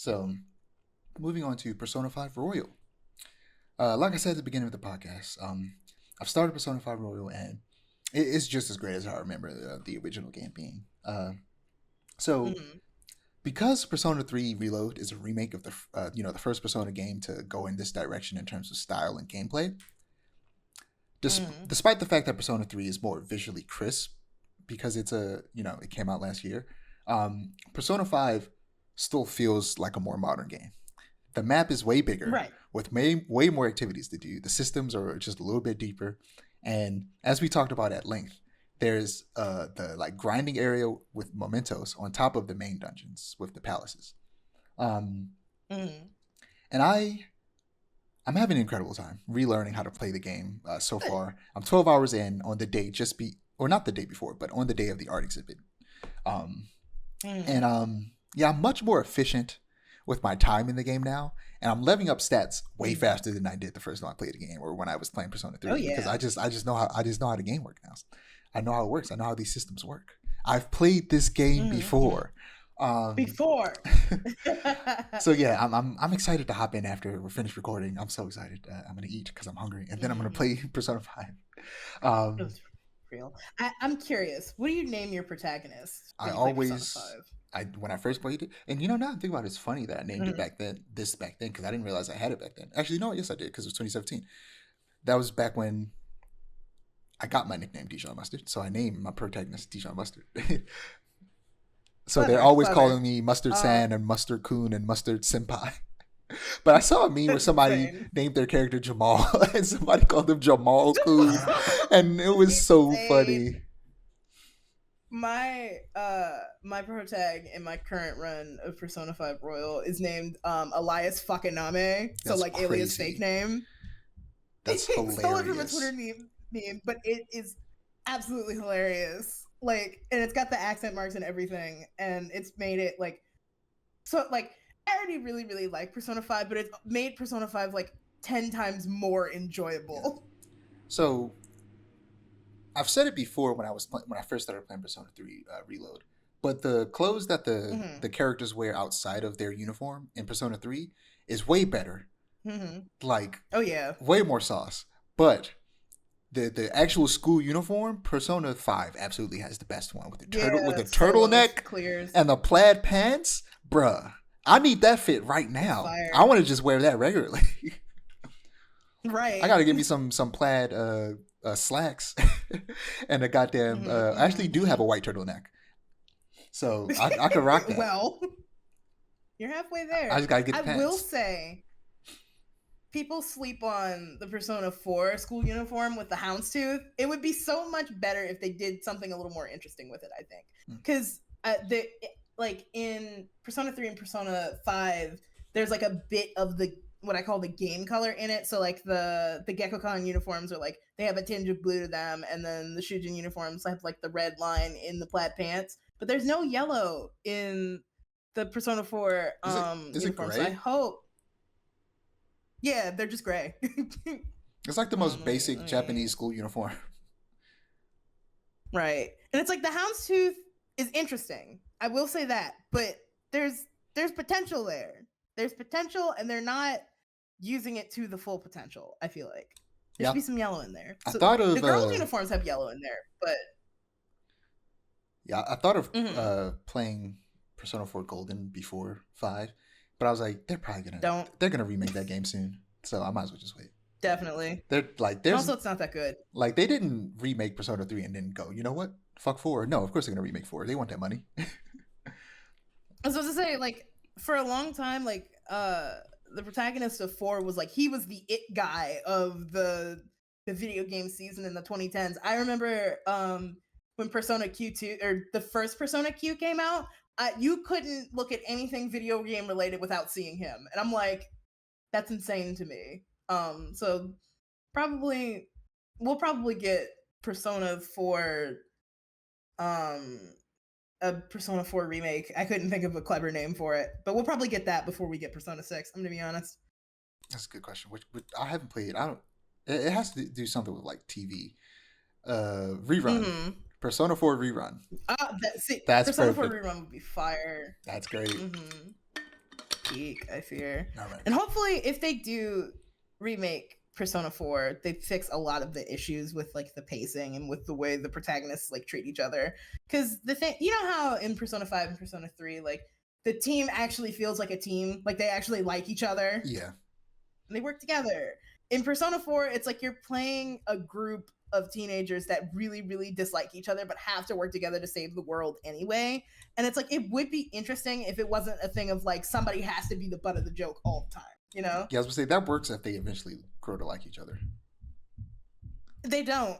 So, moving on to Persona 5 Royal. Like I said at the beginning of the podcast, I've started Persona 5 Royal and it's just as great as I remember the original game being. So, Mm-hmm. because Persona 3 Reload is a remake of the first Persona game to go in this direction in terms of style and gameplay, Mm-hmm. despite the fact that Persona 3 is more visually crisp because it came out last year, Persona 5 still feels like a more modern game. The map is way bigger Right. with way more activities to do. The systems are just a little bit deeper. And as we talked about at length, there's the like grinding area with mementos on top of the main dungeons with the palaces. Um, Mm-hmm. and I'm having an incredible time relearning how to play the game so Good. far. I'm 12 hours in on the day or not the day before, but on the day of the art exhibit. Um, and Mm-hmm. yeah, I'm much more efficient with my time in the game now, and I'm leveling up stats way Mm-hmm. faster than I did the first time I played the game or when I was playing Persona Oh 3 because yeah. I just know how the game works now. I know how it works. I know how these systems work. I've played this game Mm-hmm. before. Um, Before. so yeah, I'm excited to hop in after we're finished recording. I'm so excited. I'm gonna eat because I'm hungry, and then I'm gonna Mm-hmm. play Persona 5. It Um, was real. I'm curious. What do you name your protagonist I when you play Persona always 5? I when I first played it, and now I'm thinking about it, it's funny that I named it Mm-hmm. back then, because I didn't realize I had it back then. Actually, no, yes I did because it was 2017. That was back when I got my nickname Dijon Mustard, so I named my protagonist Dijon Mustard. So they're Clever, always clever. calling me Mustard Um, San and Mustard Kun and Mustard Senpai. But I saw a meme where somebody same. named their character Jamal and somebody called him Jamal Kun, and it was so Same. funny. My protag in my current run of Persona 5 Royal is named Elias Fakaname, so That's like alias fake crazy. name. That's Stole it from a Twitter hilarious. meme, but it is absolutely hilarious. Like, and it's got the accent marks and everything, and it's made it like so. Like, I already really really like Persona 5, but it's made Persona 5 like 10 times more Yeah. enjoyable. So I've said it before when I first started playing Persona 3 Reload, but the clothes that Mm-hmm. the characters wear outside of their uniform in Persona 3 is way better, Mm-hmm. like Oh yeah, way more sauce. But the actual school uniform, Persona 5 absolutely has the best one with yeah. the Solos turtleneck clears. and the plaid pants, bruh. I need that fit right It's now. I fire, want to just wear that regularly. I right? gotta give me some plaid slacks and a goddamn. Mm-hmm, I actually do have mm-hmm, a white turtleneck, so I could rock that. well, you're halfway I there. just gotta get I the will pants. say, people sleep on the Persona 4 school uniform with the houndstooth. It would be so much better if they did something a little more interesting with it, I think. Mm. Because the like in Persona 3 and Persona 5, there's like a bit of the what I call the game color in it. So like the Gekkoukan uniforms are like they have a tinge of blue to them, and then the Shujin uniforms have like the red line in the plaid pants. But there's no yellow in the Persona 4 Is it uniform. So I gray? hope yeah, they're just gray. It's like the Hold on, most basic let me- Japanese school uniform. right. And it's like the houndstooth is interesting. I will say that, but there's there's potential there. There's potential, and they're not using it to the full potential. I feel like there should Yeah, be some yellow in there. I So thought the of girls' uniforms have yellow in there, but yeah, I thought of mm-hmm, playing Persona 4 Golden before 5, but I was like, don't they're gonna remake that game soon, so I might as well just wait. definitely. They're like, And there's also, it's not that good. like they didn't remake Persona 3 and then go, you know what? Fuck 4. No, of course they're gonna remake 4. They want that money. I was supposed to say, like, for a long time, like, the protagonist of 4 was like he was the it guy of the video game season in the 2010s. I remember when Persona Q2 or the first Persona Q came out, you couldn't look at anything video game related without seeing him. And I'm like, that's insane to me. So probably we'll probably get Persona 4 um a Persona 4 remake. I couldn't think of a clever name for it, but we'll probably get that before we get Persona 6. I'm gonna be honest. That's a good question. Which I haven't played. I don't. It has to do something with like TV. Rerun. Mm-hmm. Persona 4 rerun. See, That's Persona 4 perfect. rerun would be fire. That's great. Mm-hmm. peak, I fear. All right. And hopefully, if they do remake Persona 4, they fix a lot of the issues with like the pacing and with the way the protagonists like treat each other. Because the thing, you know how in Persona 5 and Persona 3, like the team actually feels like a team, like they actually like each other. Yeah. And they work together. In Persona 4, it's like you're playing a group of teenagers that really, really dislike each other, but have to work together to save the world anyway. And it's like, it would be interesting if it wasn't a thing of like somebody has to be the butt of the joke all the time, you know? Yeah, I was gonna say that works if they eventually grow to like each other. They don't.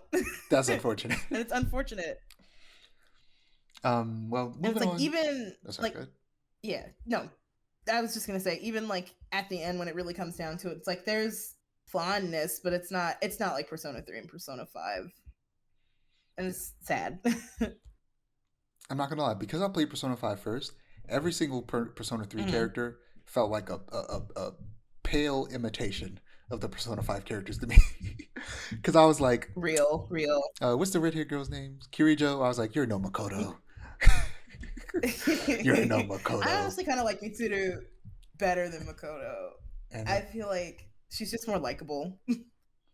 That's unfortunate. And it's unfortunate. Well, And moving it's like on. even Sorry, like, yeah, no, I was just gonna say, even like at the end when it really comes down to it, it's like there's fondness, but it's not like Persona 3 and Persona 5. And it's sad. I'm not gonna lie, because I played Persona 5 first, every single Persona 3 character felt like a pale imitation of the Persona 5 characters to me. Because I was like, real. what's the red haired girl's name? Kirijo. I was like, you're no Makoto. You're no Makoto. I honestly kind of like Mitsuru better than Makoto. And I feel like she's just more likable.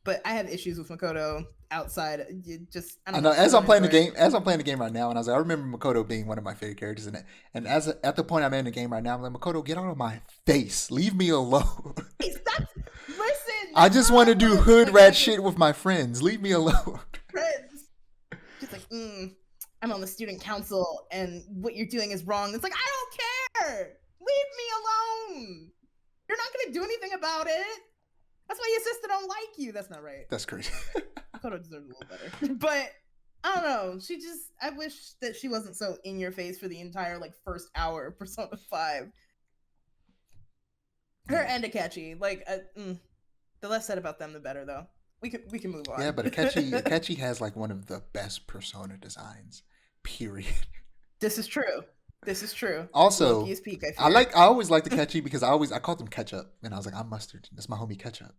But I have issues with Makoto outside. I know as I'm playing the game right now, and I was like, I remember Makoto being one of my favorite characters in it. And at the point I'm in the game right now, I'm like, Makoto, get out of my face, leave me alone. Listen, I just want to do hood rat shit with my friends. Leave me alone. Friends. She's like, I'm on the student council, and what you're doing is wrong. It's like, I don't care. Leave me alone. You're not gonna do anything about it. That's why your sister don't like you. That's not right. That's crazy. Makoto deserves a little better. But I don't know. I wish that she wasn't so in your face for the entire like first hour of Persona 5. Her and Akechi. Like, the less said about them, the better, though. We can move on. Yeah, but Akechi has like one of the best Persona designs. Period. This is true. Also, peak, I always liked Akechi because I called him Ketchup, and I was like, I'm mustard. That's my homie Ketchup.